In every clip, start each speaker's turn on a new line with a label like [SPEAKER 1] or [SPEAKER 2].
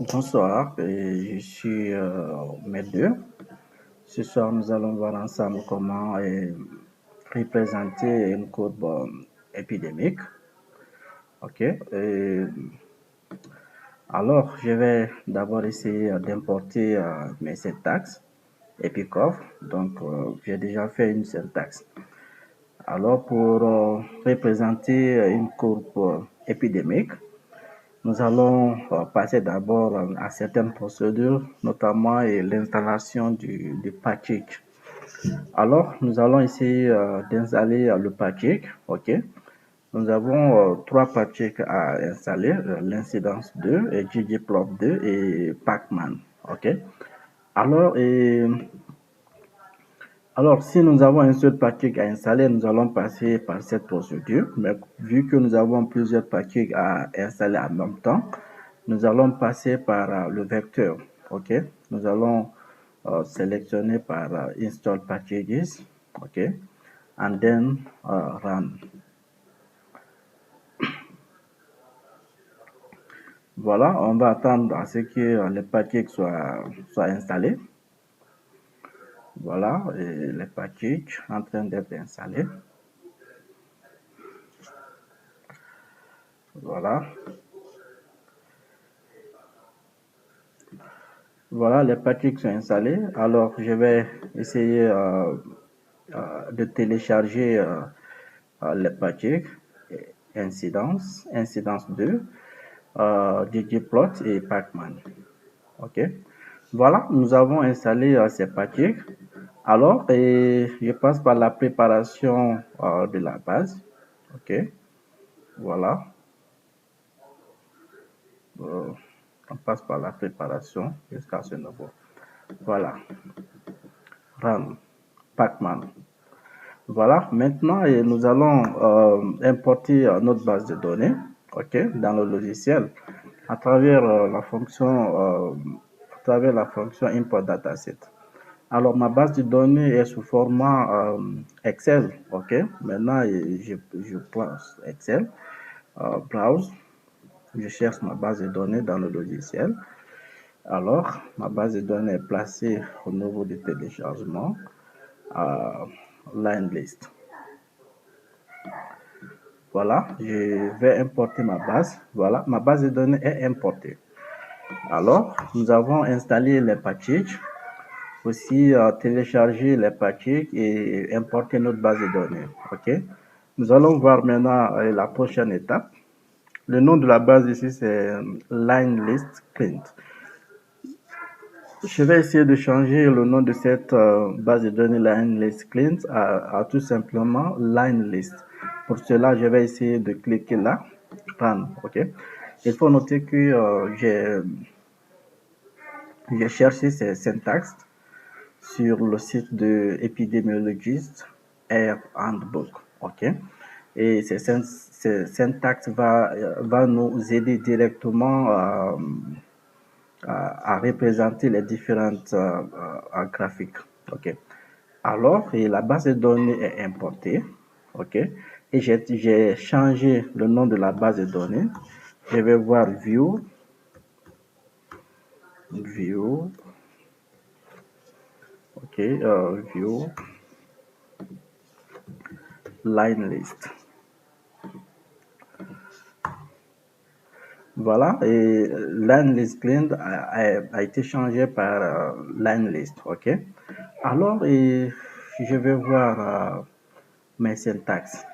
[SPEAKER 1] Bonsoir, et je suis Medeux. Ce soir, nous allons voir ensemble comment représenter une courbe épidémique. Ok. Alors, je vais d'abord essayer d'importer mes syntaxes Epicov. Donc, j'ai déjà fait une syntaxe. Alors, pour représenter une courbe épidémique, nous allons passer d'abord à certaines procédures, notamment l'installation du patching. Alors, nous allons essayer d'installer le patching. OK. Nous avons trois patchings à installer, l'incidence 2 et ggplot 2 et pacman. OK. Alors, si nous avons un seul patching à installer, nous allons passer par cette procédure. Mais vu que nous avons plusieurs patchings à installer en même temps, nous allons passer par le vecteur. OK. Nous allons sélectionner par install packages. OK. And then run. Voilà, on va attendre à ce que les packages soient installés. Voilà, et les packages en train d'être installés. Voilà. Voilà, les packages sont installés. Alors, je vais essayer de télécharger les packages incidence 2, ggplot et pacman. OK. Voilà, nous avons installé ces packages. Alors, je passe par la préparation de la base. OK. Voilà. On passe par la préparation jusqu'à ce niveau. Voilà. Run. Pacman. Voilà. Maintenant, nous allons importer notre base de données. OK. Dans le logiciel à travers la fonction import dataset. Alors, ma base de données est sous format Excel. OK. Maintenant, je pense Excel. Browse. Je cherche ma base de données dans le logiciel. Alors, ma base de données est placée au niveau du téléchargement. Line list. Voilà, je vais importer ma base. Voilà, ma base de données est importée. Alors, nous avons installé les packages, aussi téléchargé les packages et importer notre base de données. OK. Nous allons voir maintenant la prochaine étape. Le nom de la base ici, c'est line list client. Je vais essayer de changer le nom de cette base de données line list client à tout simplement line list. Pour cela, je vais essayer de cliquer là, run. OK. Il faut noter que j'ai cherché ces syntaxes sur le site de Epidemiologist Air Handbook. OK. Et ces syntaxes va nous aider directement à représenter les différentes graphiques. OK. Alors, et la base de données est importée. OK. Et j'ai changé le nom de la base de données. Je vais voir view. OK. View. Line list. Voilà, et line list client a été changé par line list. OK. Alors, je vais voir mes syntaxes.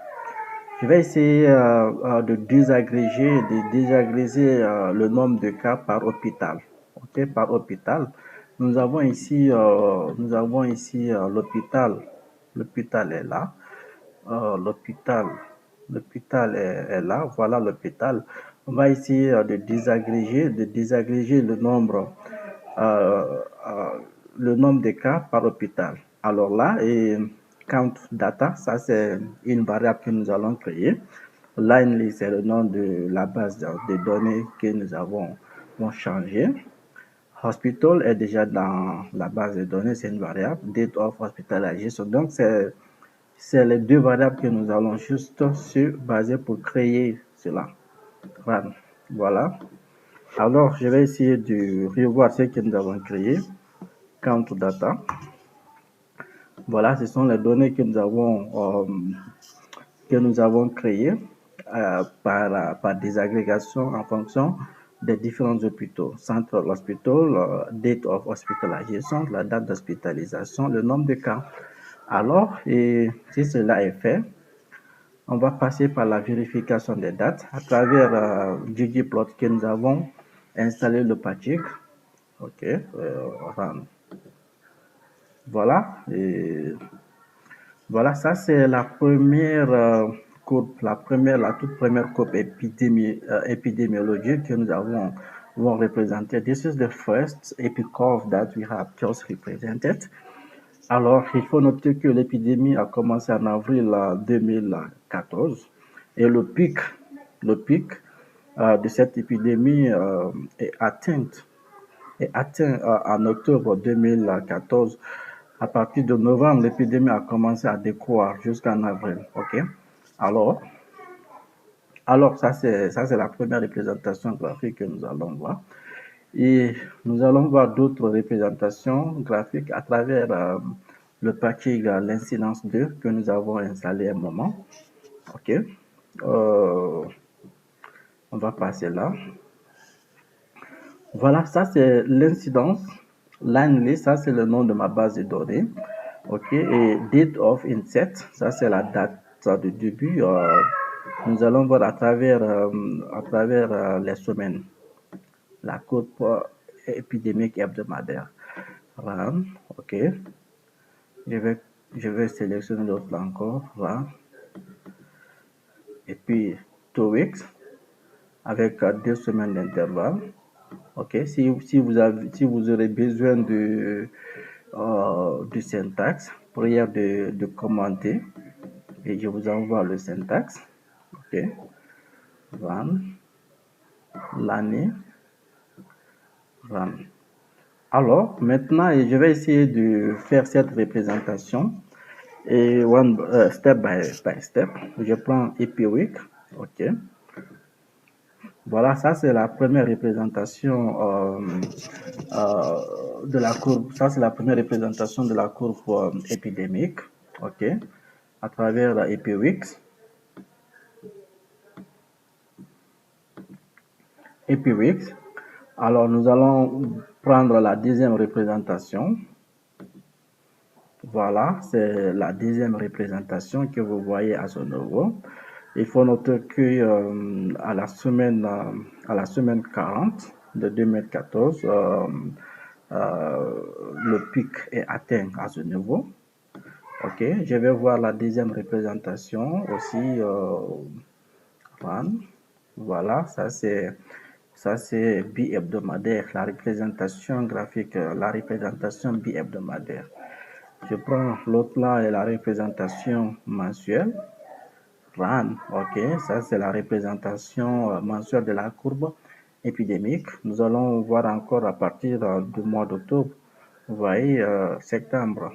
[SPEAKER 1] Je vais essayer de désagréger le nombre de cas par hôpital. OK, par hôpital. Nous avons ici l'hôpital. L'hôpital est là. L'hôpital est là. Voilà l'hôpital. On va essayer de désagréger le nombre de cas par hôpital. Alors là, count data, ça c'est une variable que nous allons créer. Line list, c'est le nom de la base de données que nous avons changé. Hospital est déjà dans la base de données, c'est une variable. Date of hospitalization. Donc, c'est les deux variables que nous allons juste se baser pour créer cela. Voilà. Alors, je vais essayer de revoir ce que nous avons créé. Count data. Voilà, ce sont les données que nous avons créées par désagrégation en fonction des différents hôpitaux. Central Hospital, date of hospitalization, la date d'hospitalisation, le nombre de cas. Alors, et si cela est fait, on va passer par la vérification des dates à travers ggplot que nous avons installé le package. OK, run. Voilà, et voilà, ça c'est la première courbe, la toute première courbe épidémiologique que nous avons représentée. This is the first epi-curve that we have just represented. Alors, il faut noter que l'épidémie a commencé en avril 2014 et le pic de cette épidémie est atteint en octobre 2014. À partir de novembre, l'épidémie a commencé à décroître jusqu'en avril. OK? Alors ça c'est la première représentation graphique que nous allons voir. Et nous allons voir d'autres représentations graphiques à travers le package l'incidence 2 que nous avons installé à un moment. OK? On va passer là. Voilà, ça c'est l'incidence. Line list, ça c'est le nom de ma base de données. OK, et date of inset, ça c'est la date de début. Nous allons voir à travers les semaines la courbe épidémique hebdomadaire. Run, OK. Je vais sélectionner l'autre encore. Run. Et puis 2 weeks avec 2 semaines d'intervalle. OK, si vous aurez besoin du syntaxe, prière de commenter et je vous envoie le syntaxe. OK, run, l'année, run. Alors, maintenant, je vais essayer de faire cette représentation et step by step. Je prends EP Week. OK. Voilà, ça c'est la première représentation de la courbe. Ça c'est la première représentation de la courbe épidémique. OK. À travers EpiWix. EpiWix. Alors nous allons prendre la deuxième représentation. Voilà, c'est la deuxième représentation que vous voyez à ce niveau. Il faut noter que à la semaine 40 de 2014, le pic est atteint à ce niveau. OK, je vais voir la deuxième représentation aussi. Voilà, ça c'est bi-hebdomadaire, la représentation graphique, la représentation bi-hebdomadaire. Je prends l'autre là et la représentation mensuelle. OK, ça c'est la représentation mensuelle de la courbe épidémique. Nous allons voir encore à partir du mois d'octobre. Vous voyez, septembre,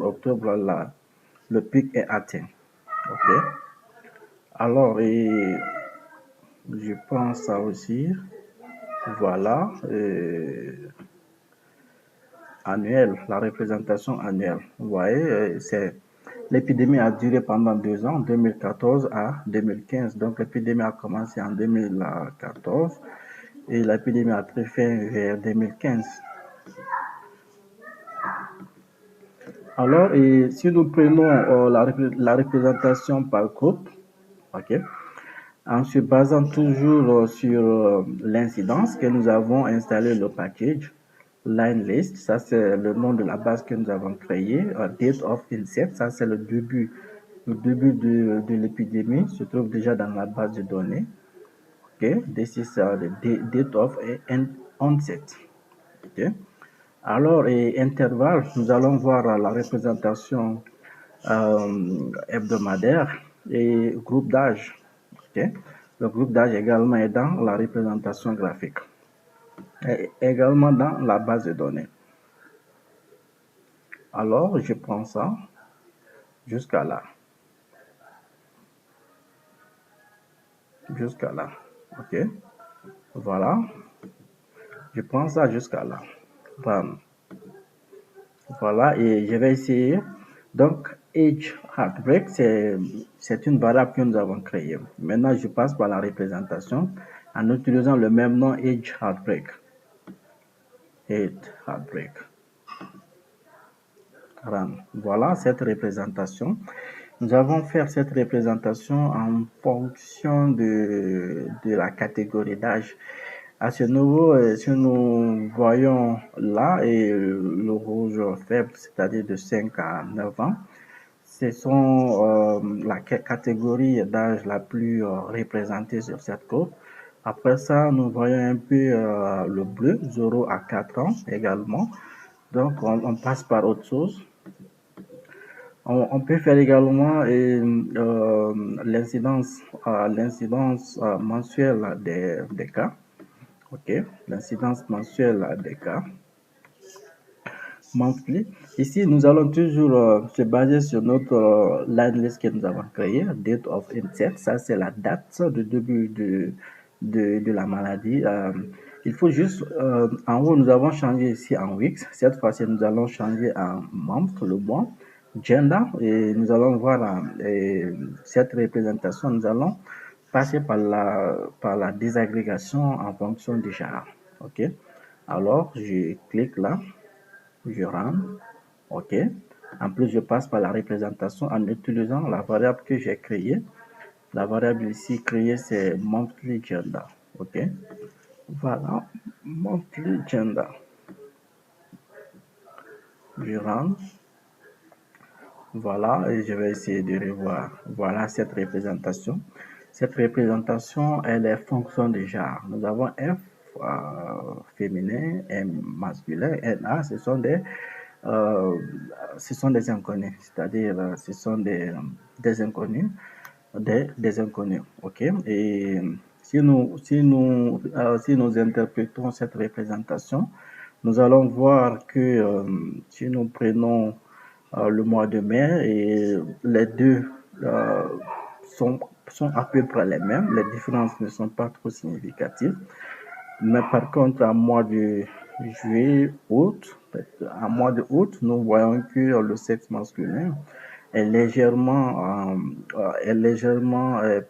[SPEAKER 1] octobre, là, le pic est atteint. OK. Alors, et je prends ça aussi. Voilà. Annuel, la représentation annuelle. Vous voyez, l'épidémie a duré pendant 2 ans, 2014 à 2015. Donc, l'épidémie a commencé en 2014 et l'épidémie a pris fin vers 2015. Alors, et si nous prenons la représentation par groupe, OK, en se basant toujours sur l'incidence que nous avons installé le package, line list, ça c'est le nom de la base que nous avons créée, date of inset, ça c'est le début de l'épidémie, se trouve déjà dans la base de données. OK, this is the date of onset. OK. Alors, et intervalle, nous allons voir la représentation hebdomadaire et groupe d'âge. OK. Le groupe d'âge également est dans la représentation graphique et également dans la base de données. Alors, je prends ça jusqu'à là. Jusqu'à là. OK. Voilà. Je prends ça jusqu'à là. Run. Voilà, et je vais essayer. Donc, age heartbreak, c'est une variable que nous avons créée. Maintenant, je passe par la représentation en utilisant le même nom age heartbreak. Age heartbreak. Run. Voilà cette représentation. Nous allons faire cette représentation en fonction de la catégorie d'âge. À ce niveau, si nous voyons là et le rouge faible, c'est-à-dire de 5 à 9 ans, ce sont la catégorie d'âge la plus représentée sur cette courbe. Après ça, nous voyons un peu le bleu, 0 à 4 ans également. Donc, on passe par autre chose. On peut faire également l'incidence mensuelle des cas. OK, l'incidence mensuelle des cas. Monthly. Ici, nous allons toujours se baser sur notre line list que nous avons créée, date of inset. Ça, c'est la date de début de la maladie. Il faut juste, en haut, nous avons changé ici en weeks. Cette fois-ci, nous allons changer en month, le mois, gender, et nous allons voir cette représentation. Nous allons passer par la désagrégation en fonction du genre. OK? Alors, je clique là. Je rentre, OK. En plus, je passe par la représentation en utilisant la variable que j'ai créée. La variable ici créée, c'est monthly gender, OK. Voilà, monthly gender. Je rentre. Voilà, et je vais essayer de revoir. Voilà cette représentation. Cette représentation, elle est fonction de genre. Nous avons F féminin, M masculin, NA, ce sont des inconnus, c'est-à-dire ce sont des inconnus, des inconnus, ok. Et si nous interprétons cette représentation, nous allons voir que si nous prenons le mois de mai et les deux sont à peu près les mêmes, les différences ne sont pas trop significatives. Mais par contre, en mois de juillet, août, en mois de août, nous voyons que le sexe masculin est légèrement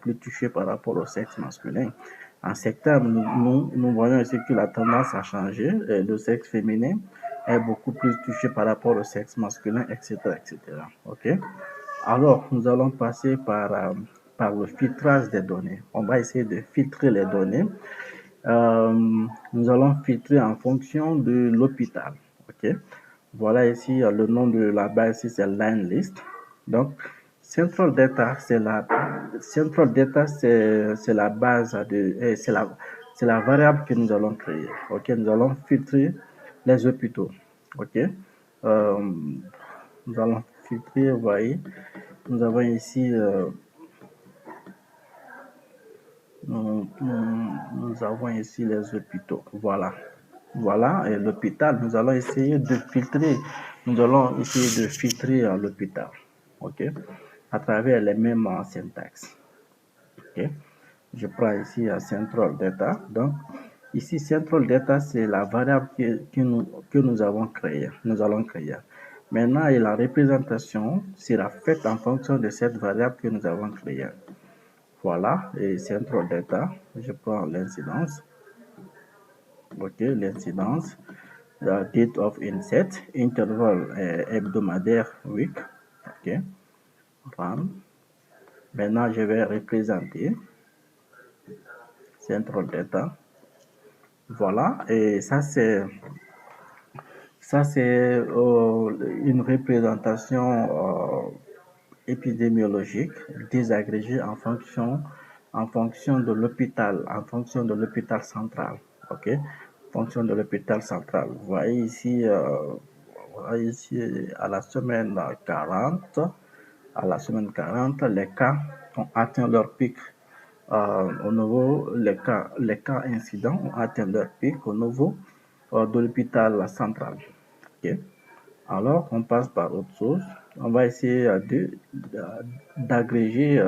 [SPEAKER 1] plus touché par rapport au sexe masculin. En septembre, nous voyons aussi que la tendance a changé. Le sexe féminin est beaucoup plus touché par rapport au sexe masculin, etc., etc. OK? Alors, nous allons passer par le filtrage des données. On va essayer de filtrer les données. Nous allons filtrer en fonction de l'hôpital. OK? Voilà ici le nom de la base, ici c'est line list. Donc, Central Data, c'est la base c'est la variable que nous allons créer. OK? Nous allons filtrer les hôpitaux. OK? Nous allons filtrer, vous voyez, nous avons ici nous avons ici les hôpitaux. Voilà. Voilà, et l'hôpital, nous allons essayer de filtrer. Nous allons essayer de filtrer l'hôpital. OK? À travers les mêmes syntaxes. OK? Je prends ici Central Data. Donc, ici, Central Data, c'est la variable que nous avons créée. Nous allons créer. Maintenant, et la représentation sera faite en fonction de cette variable que nous avons créée. Voilà, et Central Data, je prends l'incidence. OK, l'incidence, la date of inset, intervalle hebdomadaire, week. OK, run. Maintenant, je vais représenter Central Data. Voilà, et ça c'est une représentation épidémiologique désagrégée en fonction de l'hôpital, en fonction de l'hôpital central. OK? Fonction de l'hôpital central. Vous voyez ici, à la semaine 40, les cas ont atteint leur pic. Au niveau, les cas incidents ont atteint leur pic au niveau de l'hôpital central. OK? Alors, on passe par autre chose. On va essayer d'agréger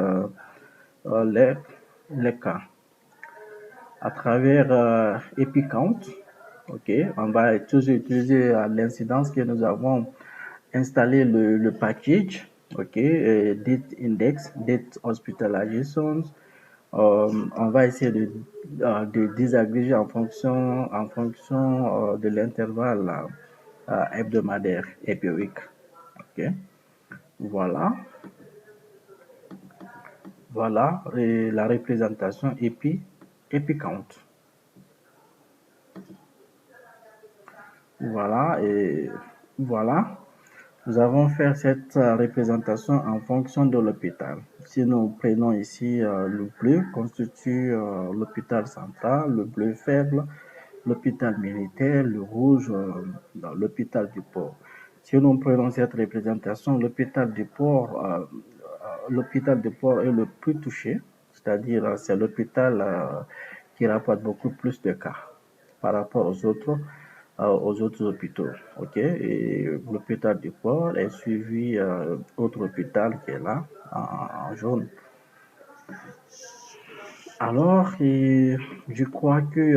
[SPEAKER 1] les cas à travers EpiCount. Ok, on va toujours utiliser l'incidence que nous avons installé le package. Ok, date index, date hospitalizations. On va essayer de désagréger en fonction de l'intervalle hebdomadaire et périodique. Ok, voilà, voilà la représentation epi count. Voilà, et voilà. Nous avons fait cette représentation en fonction de l'hôpital. Si nous prenons ici le bleu constitue l'hôpital central, le bleu faible, l'hôpital militaire, le rouge dans l'hôpital du port. Si nous prenons cette représentation, l'hôpital du port est le plus touché, c'est-à-dire c'est l'hôpital qui rapporte beaucoup plus de cas par rapport aux autres hôpitaux. Ok, et l'hôpital du port est suivi autre hôpital qui est là en jaune. Alors, je crois que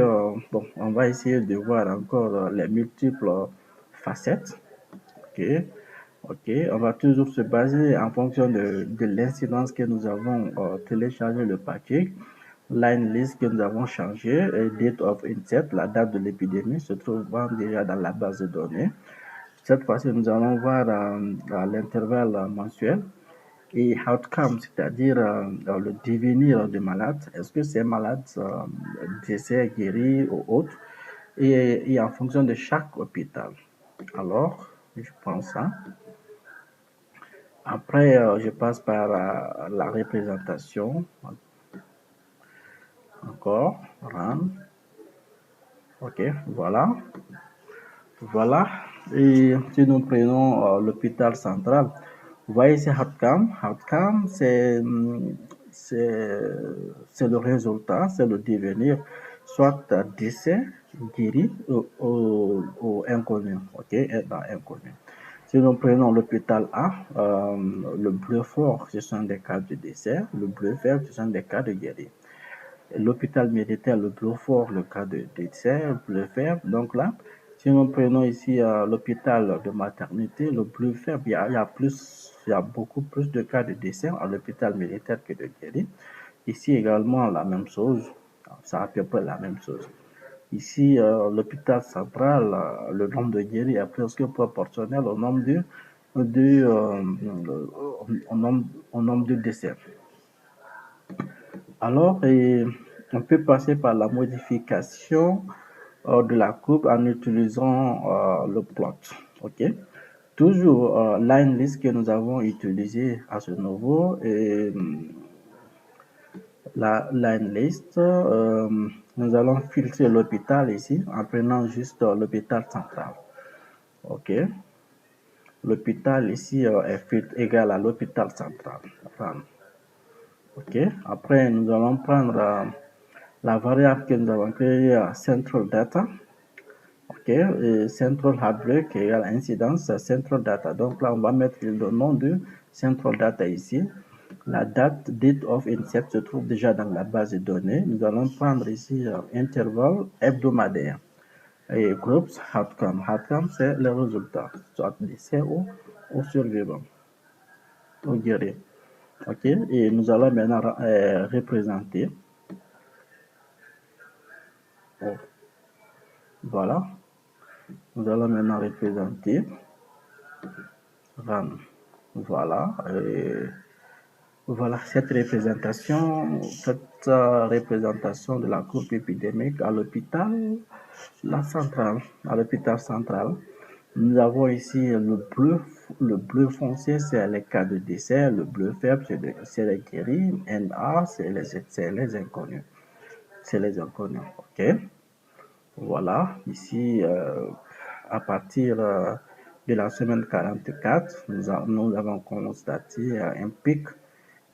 [SPEAKER 1] bon, on va essayer de voir encore les multiples facettes. Ok, ok, on va toujours se baser en fonction de l'incidence que nous avons téléchargé le paquet. Line list que nous avons changé, et date of inset, la date de l'épidémie se trouvant déjà dans la base de données. Cette fois-ci, nous allons voir à l'intervalle mensuel et outcome, c'est-à-dire le devenir du malade. Est-ce que c'est malade décès, guéri ou autre, et en fonction de chaque hôpital. Alors, je prends ça. Après, je passe par la représentation. Encore, run. Ok, voilà. Voilà. Et si nous prenons l'hôpital central, vous voyez ici outcome. Outcome, c'est le résultat, c'est le devenir, soit décès, guéri ou inconnu. Ok, dans inconnu. Si nous prenons l'hôpital A, le bleu fort, ce sont des cas de décès, le bleu vert, ce sont des cas de guéri. L'hôpital militaire, le bleu fort, le cas de décès, le bleu vert. Donc là, si nous prenons ici l'hôpital de maternité, le bleu faible, il y a beaucoup plus de cas de décès à l'hôpital militaire que de guéris. Ici également la même chose, c'est à peu près la même chose. Ici, l'hôpital central, le nombre de guéris est presque proportionnel au nombre de décès. Alors, on peut passer par la modification de la courbe en utilisant le plot. Ok. Toujours line list que nous avons utilisé à ce niveau et la line list, nous allons filtrer l'hôpital ici en prenant juste l'hôpital central. Ok. L'hôpital ici est égal à l'hôpital central. Ok. Après, nous allons prendre la variable que nous avons créée central data. Ok, et central heartbreak égale incidence central data. Donc là, on va mettre le nom de central data ici. La date of inset se trouve déjà dans la base de données. Nous allons prendre ici intervalle hebdomadaire. Et groups outcome. Outcome, c'est le résultat, soit décès ou survivant, ou guéri. Ok, et nous allons maintenant représenter. Oh. Voilà. Nous allons maintenant représenter run. Voilà. Voilà cette représentation de la courbe épidémique à l'hôpital central. Nous avons ici le bleu foncé, c'est les cas de décès, le bleu faible, c'est les guéris, NA, c'est les inconnus. C'est les inconnus, ok? Voilà, ici, à partir de la semaine 44, nous avons constaté un pic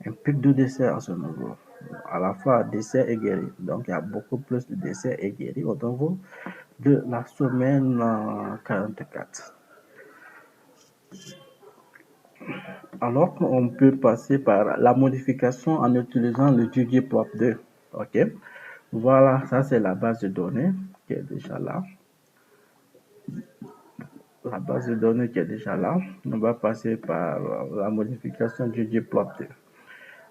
[SPEAKER 1] de décès à ce niveau. À la fois décès et guéri. Donc, il y a beaucoup plus de décès et guéri au niveau de la semaine 44. Alors, on peut passer par la modification en utilisant le ggplot2. Ok. Voilà, ça c'est la base de données qui est déjà là. la base de données qui est déjà là. On va passer par la modification du ggplot.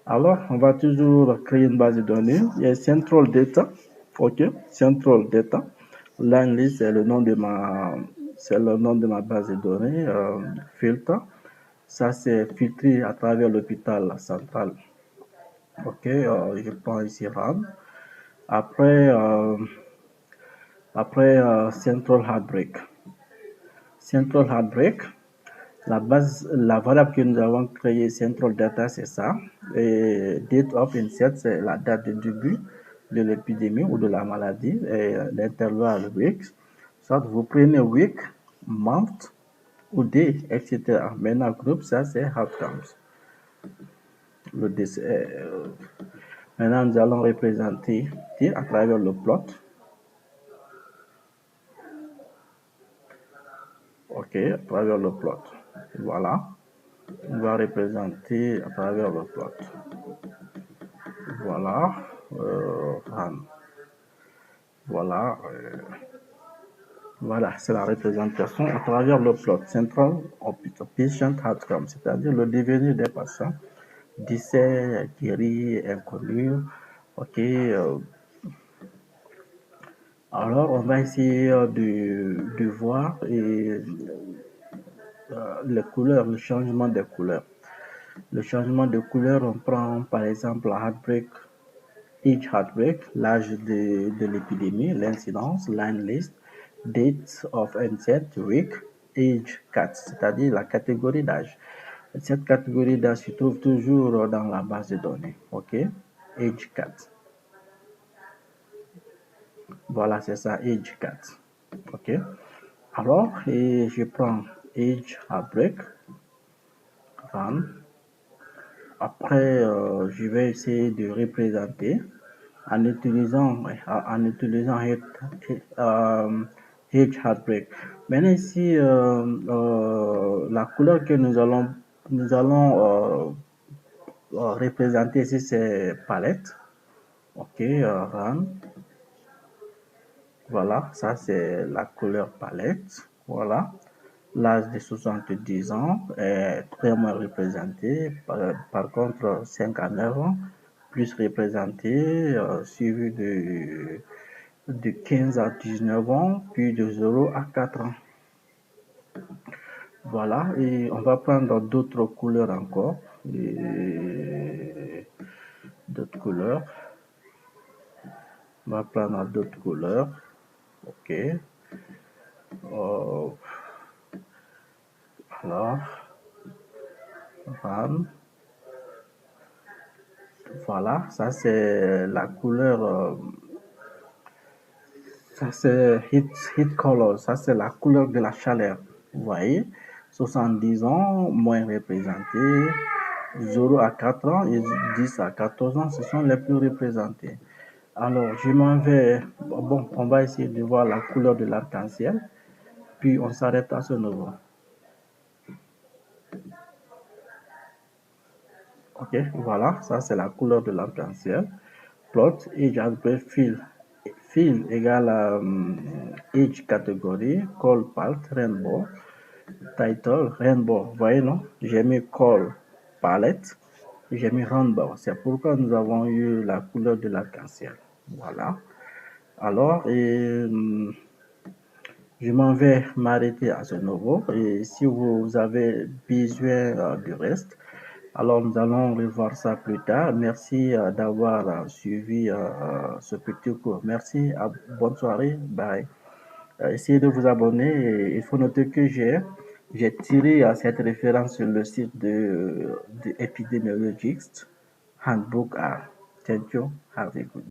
[SPEAKER 1] Alors, on va toujours créer une base de données. Il y a Central Data. OK, Central Data. Line list, c'est le nom de ma base de données. Filtre. Ça, c'est filtré à travers l'hôpital central. OK, je prends ici RAM. Après, Central Heartbreak. Central Heartbreak, la variable que nous avons créée, Central Data, c'est ça. Et date of insert, c'est la date de début de l'épidémie ou de la maladie. Et l'intervalle week. Soit vous prenez week, month ou day, etc. Maintenant, groupe, ça, c'est outcomes. Maintenant, nous allons représenter à travers le plot. OK, à travers le plot. Voilà. On va représenter à travers le plot. Voilà. Voilà. Voilà, c'est la représentation à travers le plot. Central Patient Outcome, c'est-à-dire le devenir des patients. Décès, guéri, inconnu. OK. Alors, on va essayer de voir les couleurs, le changement des couleurs. Le changement de couleur, on prend par exemple la heartbreak, each heartbreak, l'âge de l'épidémie, l'incidence, line list, date of onset, week, age cat, c'est-à-dire la catégorie d'âge. Cette catégorie d'âge se trouve toujours dans la base de données. OK? Age cat. Voilà, c'est ça, age cat. OK? Alors, et je prends age heartbreak, run. Après, je vais essayer de représenter en utilisant Hedge Heartbreak. Maintenant ici, la couleur que nous allons représenter ici, c'est palette. OK, run. Voilà, ça c'est la couleur palette. Voilà. L'âge de 70 ans est très moins représenté. Par contre, 5 à 9 ans, plus représenté, suivi de 15 à 19 ans, puis de 0 à 4 ans. Voilà, et on va prendre d'autres couleurs encore. D'autres couleurs. On va prendre d'autres couleurs. OK. Alors, voilà, ça c'est la couleur. Ça c'est heat color, ça c'est la couleur de la chaleur. Vous voyez, 70 ans, moins représenté, 0 à 4 ans et 10 à 14 ans, ce sont les plus représentés. Alors, je m'en vais, bon, on va essayer de voir la couleur de l'arc-en-ciel, puis on s'arrête à ce niveau. OK, voilà, ça c'est la couleur de l'arc-en-ciel. Plot, age heartbreak, fill égale age catégorie, call palette, rainbow, title, rainbow. Vous voyez, non? J'ai mis call palette, j'ai mis rainbow. C'est pourquoi nous avons eu la couleur de l'arc-en-ciel. Voilà. Alors, je m'en vais m'arrêter à ce niveau. Et si vous avez besoin du reste, alors nous allons revoir ça plus tard. Merci d'avoir suivi ce petit cours. Merci, bonne soirée, bye. Essayez de vous abonner. Et il faut noter que j'ai tiré cette référence sur le site de Epidemiologist Handbook. Thank you. Have a good day.